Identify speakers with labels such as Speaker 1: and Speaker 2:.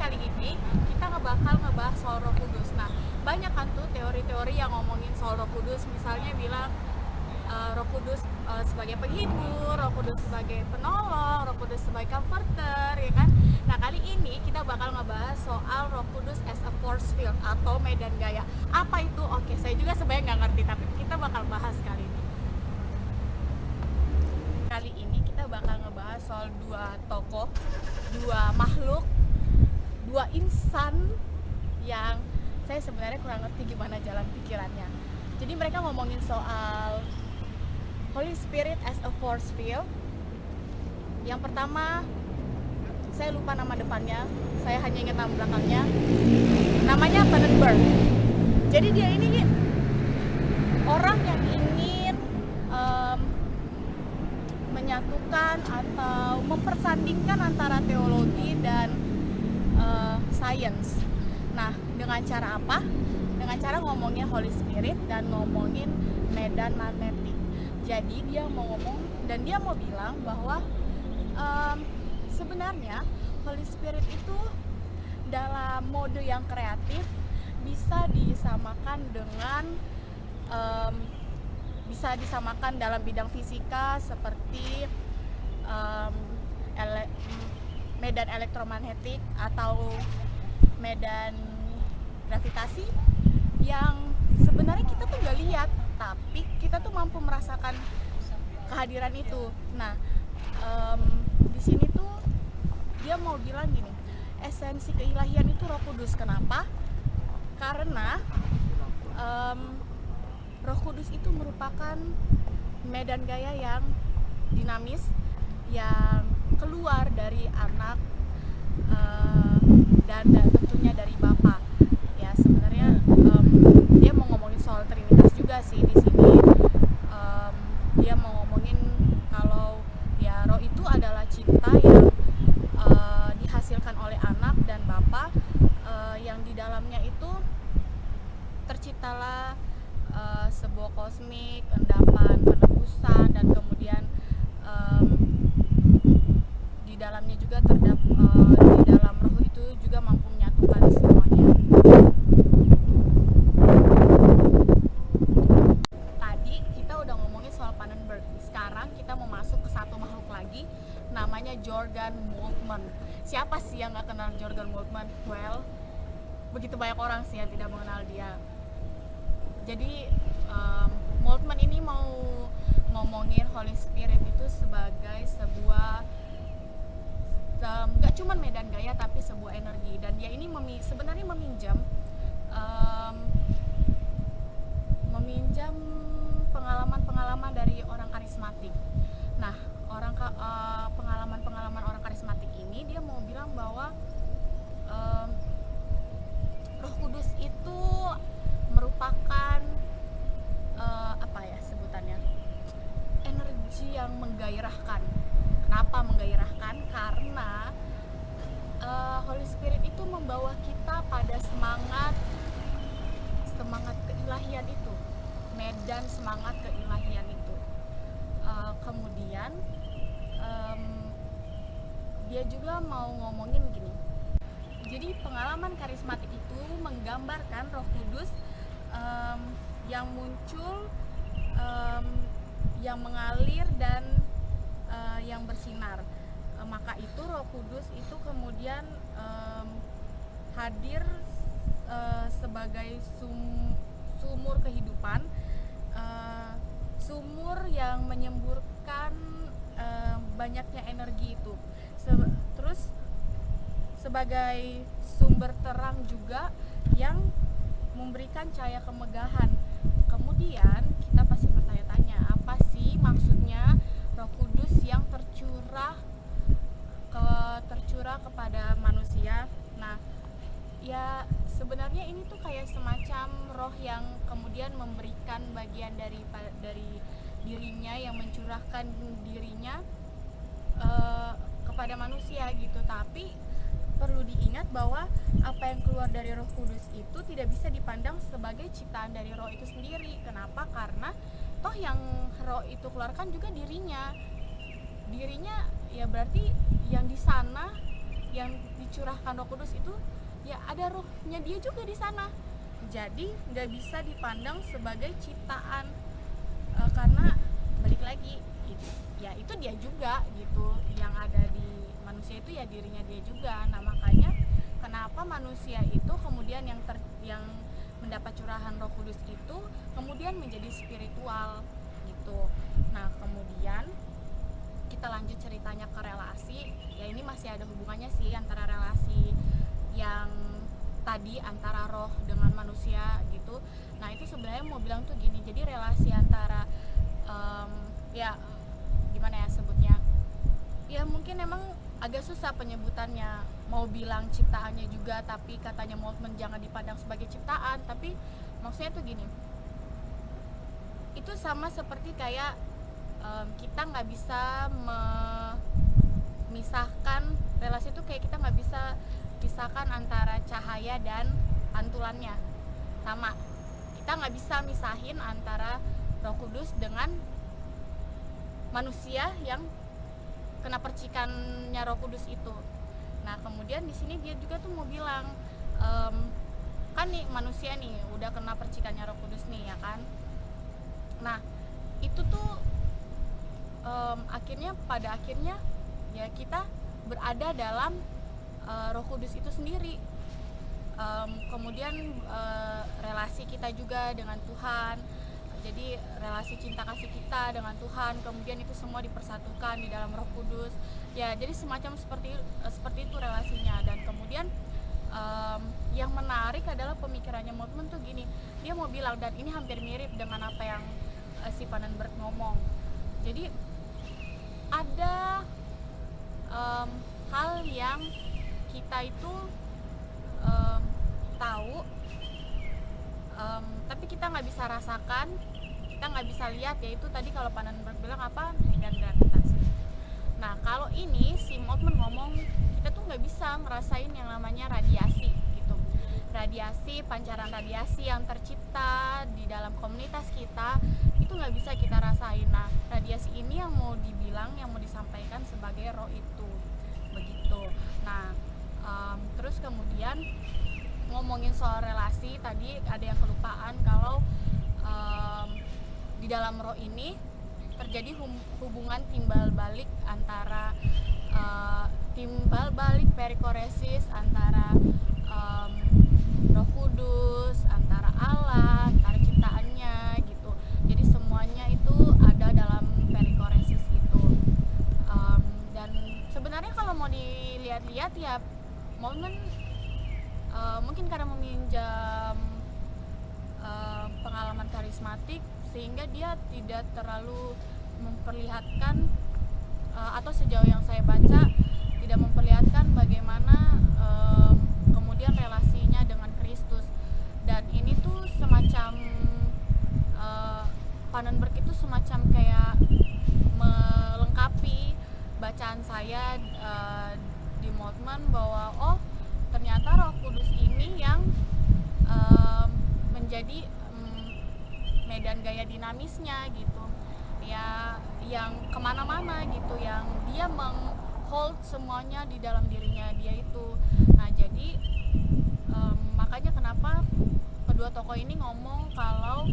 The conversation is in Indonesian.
Speaker 1: kali ini kita bakal ngebahas soal Roh Kudus. Nah, banyak kan tuh teori-teori yang ngomongin soal Roh Kudus, misalnya bilang Roh Kudus sebagai penghibur, Roh Kudus sebagai penolong, Roh Kudus sebagai comforter, ya kan? Nah, kali ini kita bakal ngebahas soal Roh Kudus as a force field atau medan gaya. Apa itu? Oke, saya juga sebenarnya nggak ngerti, tapi kita bakal bahas kali ini. Kali ini kita bakal ngebahas soal dua tokoh, dua makhluk, dua insan yang saya sebenarnya kurang ngerti gimana jalan pikirannya. Jadi mereka ngomongin soal Holy Spirit as a force field. Yang pertama, saya lupa nama depannya, saya hanya ingat nama belakangnya. Namanya Pannenberg. Jadi dia ini orang yang ingin menyatukan atau mempersandingkan antara teologi dan science. Nah, dengan cara apa? Dengan cara ngomongin Holy Spirit dan ngomongin medan magnetik. Jadi dia mau ngomong dan dia mau bilang bahwa sebenarnya Holy Spirit itu dalam mode yang kreatif bisa disamakan dengan bisa disamakan dalam bidang fisika seperti medan elektromagnetik atau medan gravitasi yang sebenarnya kita tuh nggak lihat, tapi kita tuh mampu merasakan kehadiran itu. Nah, di sini tuh dia mau bilang gini, esensi keilahian itu Roh Kudus. Kenapa? Karena Roh Kudus itu merupakan medan gaya yang dinamis, yang keluar dari anak dan tentunya dari Bapa. Ya, sebenarnya dia mau ngomongin soal Trinitas juga sih di sini. Dia mau ngomongin kalau ya Roh itu adalah cinta yang dihasilkan oleh anak dan Bapa, yang di dalamnya itu terciptalah sebuah kosmik, endapan, penebusan, dan kemudian di dalamnya juga di dalam Roh itu juga mampu menyatukan semuanya. Tadi kita udah ngomongin soal Pannenberg. Sekarang kita mau masuk ke satu makhluk lagi, namanya Jurgen Moltmann. Siapa sih yang nggak kenal Jurgen Moltmann? Well, begitu banyak orang sih yang tidak mengenal dia. Jadi Moltmann ini mau ngomongin Holy Spirit itu sebagai sebuah gak cuma medan gaya tapi sebuah energi, dan dia ini sebenarnya meminjam pengalaman-pengalaman dari orang karismatik. Nah, pengalaman-pengalaman orang karismatik ini dia mau bilang bahwa Roh Kudus itu merupakan apa ya sebutannya, energi yang menggairahkan. Kenapa menggairahkan? Karena Holy Spirit itu membawa kita pada semangat keilahian itu, medan semangat keilahian itu. Kemudian dia juga mau ngomongin gini. Jadi pengalaman karismatik itu menggambarkan Roh Kudus yang muncul, yang mengalir dan yang bersinar. Maka itu Roh Kudus itu kemudian hadir sebagai sumur kehidupan, sumur yang menyemburkan banyaknya energi itu. Terus sebagai sumber terang juga yang memberikan cahaya kemegahan. Kemudian kita pasti bertanya-tanya, apa sih maksudnya Roh Kudus yang tercurah kepada manusia? Nah, ya sebenarnya ini tuh kayak semacam roh yang kemudian memberikan bagian dari dirinya, yang mencurahkan dirinya kepada manusia gitu. Tapi perlu diingat bahwa apa yang keluar dari Roh Kudus itu tidak bisa dipandang sebagai ciptaan dari Roh itu sendiri. Kenapa? Karena toh yang Roh itu keluarkan juga dirinya ya, berarti yang di sana yang dicurahkan Roh Kudus itu ya ada rohnya dia juga di sana. Jadi nggak bisa dipandang sebagai ciptaan, karena balik lagi ya itu dia juga gitu, yang ada di manusia itu ya dirinya dia juga. Nah makanya kenapa manusia itu kemudian yang mendapat curahan Roh Kudus itu kemudian menjadi spiritual gitu. Nah kemudian kita lanjut ceritanya ke relasi. Ya ini masih ada hubungannya sih antara relasi yang tadi antara roh dengan manusia gitu. Nah itu sebenarnya mau bilang tuh gini, jadi relasi antara ya gimana ya sebutnya, ya mungkin emang agak susah penyebutannya, mau bilang ciptaannya juga tapi katanya Moltmann jangan dipandang sebagai ciptaan. Tapi maksudnya tuh gini, itu sama seperti kayak kita nggak bisa memisahkan relasi itu, kayak kita nggak bisa pisahkan antara cahaya dan pantulannya. Sama, kita nggak bisa misahin antara Roh Kudus dengan manusia yang kena percikannya Roh Kudus itu. Nah kemudian di sini dia juga tuh mau bilang, kan nih manusia nih udah kena percikannya Roh Kudus nih ya kan. Nah itu tuh pada akhirnya ya kita berada dalam Roh Kudus itu sendiri. Kemudian relasi kita juga dengan Tuhan, jadi relasi cinta kasih kita dengan Tuhan, kemudian itu semua dipersatukan di dalam Roh Kudus. Ya jadi semacam seperti itu relasinya. Dan kemudian yang menarik adalah pemikirannya Moltmann tuh gini, dia mau bilang, dan ini hampir mirip dengan apa yang si Pannenberg ngomong. Jadi ada hal yang kita itu tahu, tapi kita nggak bisa rasakan, kita nggak bisa lihat, yaitu tadi kalau Pannenberg bilang apa, medan gravitasi. Nah kalau ini si Moltmann ngomong kita tuh nggak bisa ngerasain yang namanya radiasi gitu, radiasi, pancaran radiasi yang tercipta di dalam komunitas kita itu nggak bisa kita rasain. Nah radiasi ini yang mau dibilang, yang mau disampaikan sebagai roh itu begitu. Nah terus kemudian ngomongin soal relasi, tadi ada yang kelupaan kalau di dalam roh ini terjadi hubungan timbal balik antara perikoresis antara Roh Kudus, antara Allah, antara ciptaannya gitu. Jadi semuanya itu ada dalam perikoresis itu. Dan sebenarnya kalau mau dilihat-lihat ya Moltmann mungkin karena meminjam pengalaman karismatik sehingga dia tidak terlalu memperlihatkan atau sejauh yang saya baca tidak memperlihatkan bagaimana kemudian relasinya dengan Kristus. Dan ini tuh semacam Pannenberg itu semacam kayak melengkapi bacaan saya di Moltmann bahwa oh ternyata Roh Kudus ini yang menjadi medan gaya dinamisnya gitu ya, yang kemana-mana gitu, yang dia menghold semuanya di dalam dirinya dia itu. Nah jadi makanya kenapa kedua tokoh ini ngomong kalau